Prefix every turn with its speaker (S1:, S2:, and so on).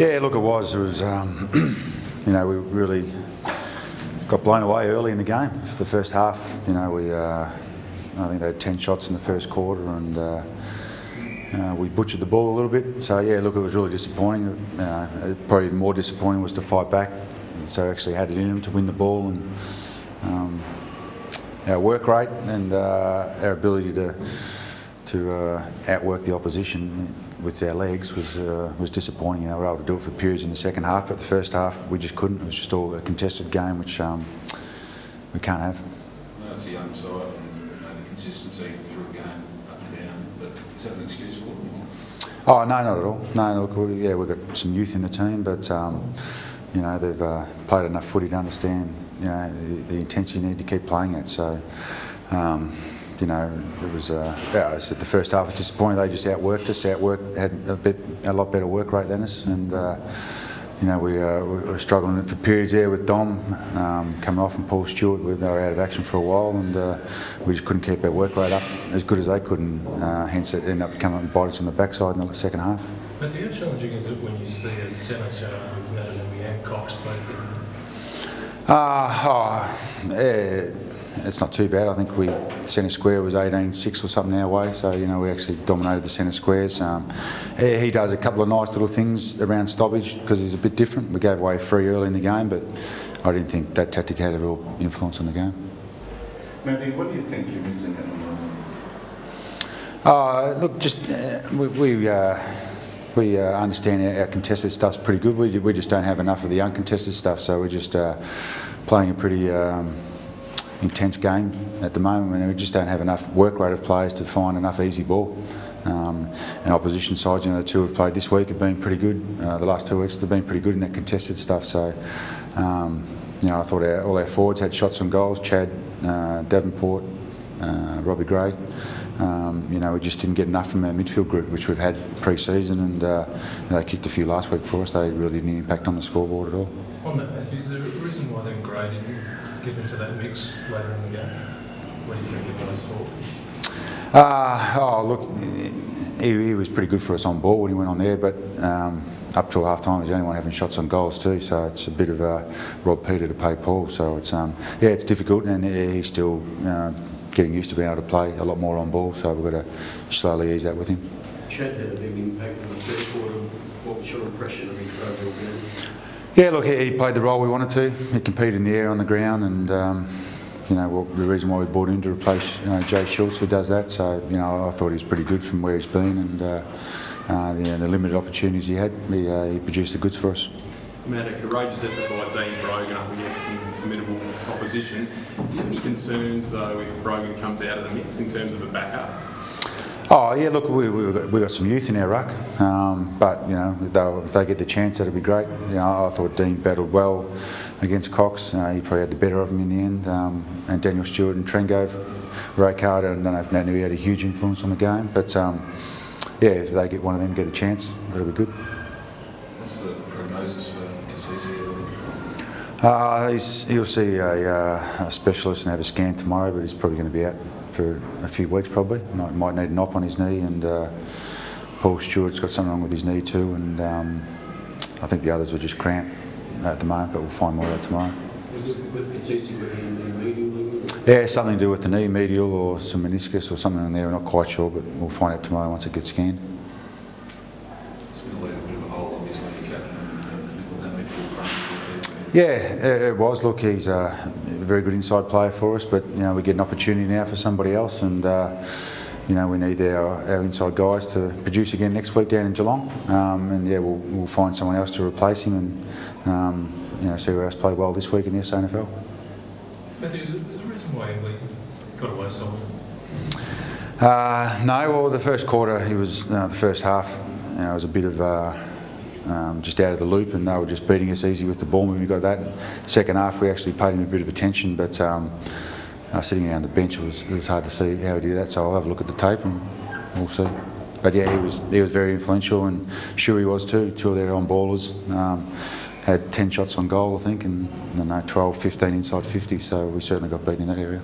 S1: Yeah, look, it was. You know, we really got blown away early in the game. For the first half, you know, I think they had 10 shots in the first quarter, and we butchered the ball a little bit. So yeah, look, it was really disappointing. Probably even more disappointing was to fight back. So actually had it in them to win the ball, and our work rate and our ability to outwork the opposition with our legs was disappointing. You know, we were able to do it for periods in the second half, but the first half we just couldn't. It was just all a contested game, which we can't have.
S2: No, it's a young side, and the consistency through a game, up and down. But is that an excuse for them?
S1: Oh no, not at all. No, look, we've got some youth in the team, but you know, they've played enough footy to understand, you know, the intensity you need to keep playing at. So. You know, it was. I said the first half was disappointing. They just outworked us. Had a lot better work rate than us, and you know, we were struggling for periods there with Dom coming off and Paul Stewart. They were out of action for a while, and we just couldn't keep our work rate up as good as they could, and hence it ended up coming up and bite us on the backside in the second half.
S3: Matthew, how challenging is it when you see a centre with Natalie and Cox both?
S1: It's not too bad. I think centre square was 18-6 or something our way, so you know, we actually dominated the centre squares. He does a couple of nice little things around stoppage because he's a bit different. We gave away 3 early in the game, but I didn't think that tactic had a real influence on the game.
S4: Matthew, what do you think you're missing at the moment?
S1: Look, just we understand our contested stuff's pretty good. We just don't have enough of the uncontested stuff, so we're just playing a pretty intense game at the moment, and we just don't have enough work rate of players to find enough easy ball. And opposition sides, you know, the 2 we've played this week have been pretty good. The last 2 weeks they've been pretty good in that contested stuff. So, you know, I thought all our forwards had shots on goals. Chad, Davenport, Robbie Gray. You know, we just didn't get enough from our midfield group, which we've had pre-season, and they kicked a few last week for us. They really didn't impact on the scoreboard at all.
S3: On that, Matthew, is there a reason why then Gray didn't get into that mix later in the game? What do you think it was for?
S1: Look, he was pretty good for us on ball when he went on there, but up till half time he was the only one having shots on goals too, so it's a bit of Rob Peter to pay Paul. So it's yeah, it's difficult, and he's still getting used to being able to play a lot more on ball, so we've got to slowly ease that with him.
S5: Chad had a big impact in the third quarter. What was your impression of his overall game?
S1: Yeah, look, he played the role we wanted to. He competed in the air, on the ground, and you know, the reason why we brought him to replace Jay Schultz, who does that. So, you know, I thought he was pretty good from where he's been, and the limited opportunities he had, he produced the goods for us.
S6: Matt, a courageous effort by Dean Brogan up against some formidable opposition. Do you have any concerns, though, if Brogan comes out of the mix in terms of a backup?
S1: Oh yeah, look, we got some youth in our ruck, but you know, if they get the chance, that'd be great. You know, I thought Dean battled well against Cox. He probably had the better of him in the end, and Daniel Stewart and Trengove were okay. I don't know if Nanu had a huge influence on the game, but yeah, if they get one of them get a chance, that'll be good.
S2: What's the prognosis for Kasisi?
S1: He'll see a specialist and have a scan tomorrow, but he's probably going to be out for a few weeks probably. Might need an op on his knee, and Paul Stewart's got something wrong with his knee too, and I think the others are just cramped at the moment, but we'll find more out tomorrow.
S5: With Kasisi, would he be medial?
S1: Yeah, something to do with the knee, medial or some meniscus or something in there, we're not quite sure, but we'll find out tomorrow once it gets scanned.
S2: It's going to leave a bit of a hole, obviously, the captain and that midfield front.
S1: Yeah, it was. Look, he's a very good inside player for us, but you know, we get an opportunity now for somebody else, and you know, we need our inside guys to produce again next week down in Geelong, and yeah, we'll find someone else to replace him, and you know, see who else played well this week in the SANFL.
S3: Matthew, is there a reason why Emily got away so
S1: often? No, well, the first quarter, he was the first half. You know, it was a bit of just out of the loop, and they were just beating us easy with the ball when we got that. Second half, we actually paid him a bit of attention, but sitting around the bench, it was hard to see how he did that. So I'll have a look at the tape and we'll see. But yeah, he was very influential, and Shuey was too. 2 of their on ballers had 10 shots on goal, I think, and 12, 15 inside 50. So we certainly got beaten in that area.